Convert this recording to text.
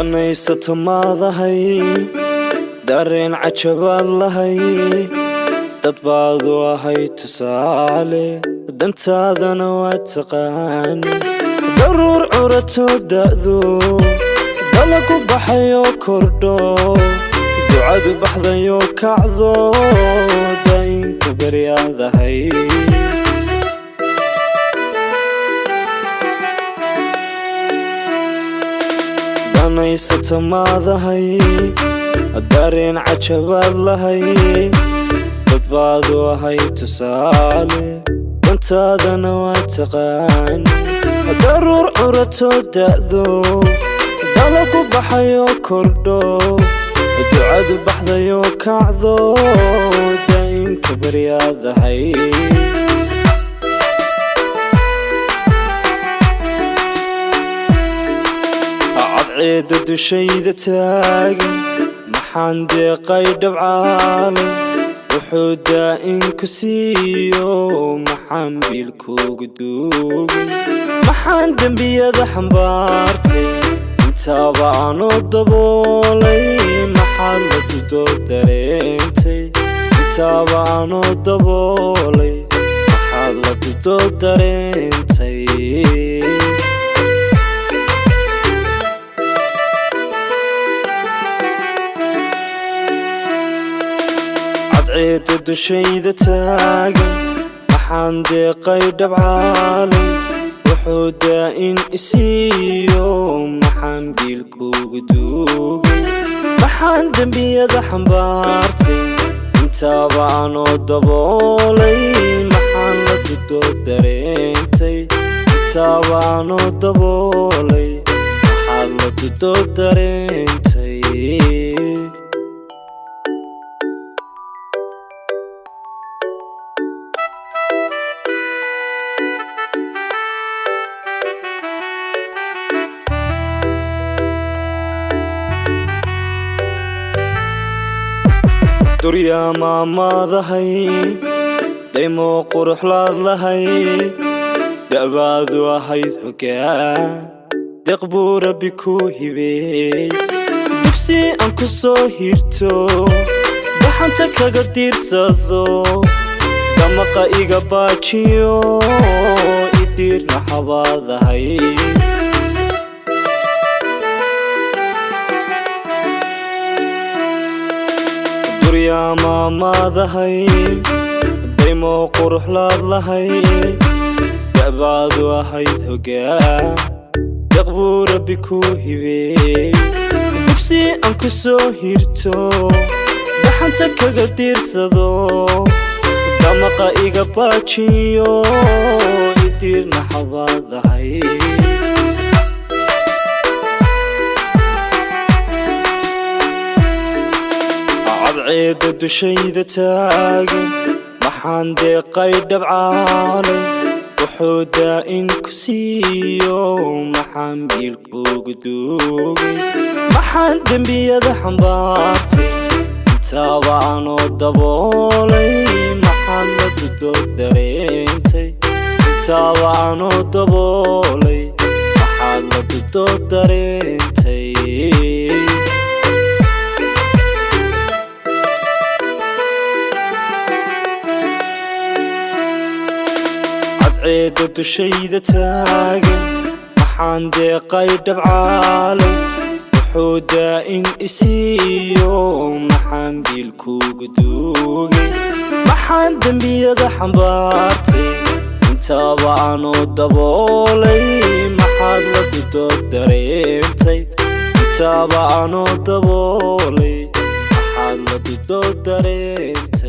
Daneysato maadahay dareen cajabaad lahay dad baad u ahay tusaale dantaadana waa taqaan daruur curato da'do dalagu baxayo kordho ducadu baxdayo kacdo daynka baryaadahay Daneysato maadahay dareen cajabaad lahay dad baad u ahay tusaale dantaadana waa taqaan daruur curato da'do dalagu baxayo kordho ducadu baxdayo kacdo daynka baryaadahay cadceeda dushayda taagan maxaan deeqay dhabcaale wuxuu daa'in ku siiyo maxaan biilkuugu duugay maxaan dembiyada xambaartay intaaba aanoo daboolay maxaad la dudo dareentay intaaba aanoo daboolay maxaad la dudo dareentay cadceeda dushayda taagan maxaan deeqay dhabcaale wuxuu daa'in isiiyo maxaan biilkuugu duugay maxaan dembiyada xambaartay intaaba aanoo daboolay maxaan la dudo dareentay intaaba aanoo daboolay maxaad la dudo dareentay duryaa maamaadahay daymo quruxlaad lahay da'baadu ahayd hoggaan deeq buu rabbi ku hibeey dugsi aan ku soo hirto baxanta kaga diirsado damaqa iga baajiyo idiirna xabaadahay duryaa maamaadahay daymo quruxlaad lahay da'baadu ahayd hoggaan deeq buu rabbi ku hibeey dugsi aan ku soo hirto baxanta kaga diirsado damaqa iga baajiyo idiirna xabaadahay cadceeda dushayda taagan maxaan deeqay dhabcaale wuxuu daa'in ku siiyo maxaan biilkuugu duugay maxaan dembiyada xambaartay intaaba aanoo daboolay maxaan la dudo dareentay intaaba aanoo daboolay maxaad la dudo dareentay cadceeda dushayda taagan maxaan deeqay dhabcaale wuxuu daa'in isiiyo maxaan biilkuugu duugay maxaan dembiyada xambaartay intaaba aanoo daboolay maxaad la dudo dareentay intaaba aanoo daboolay maxaad la dudo dareentay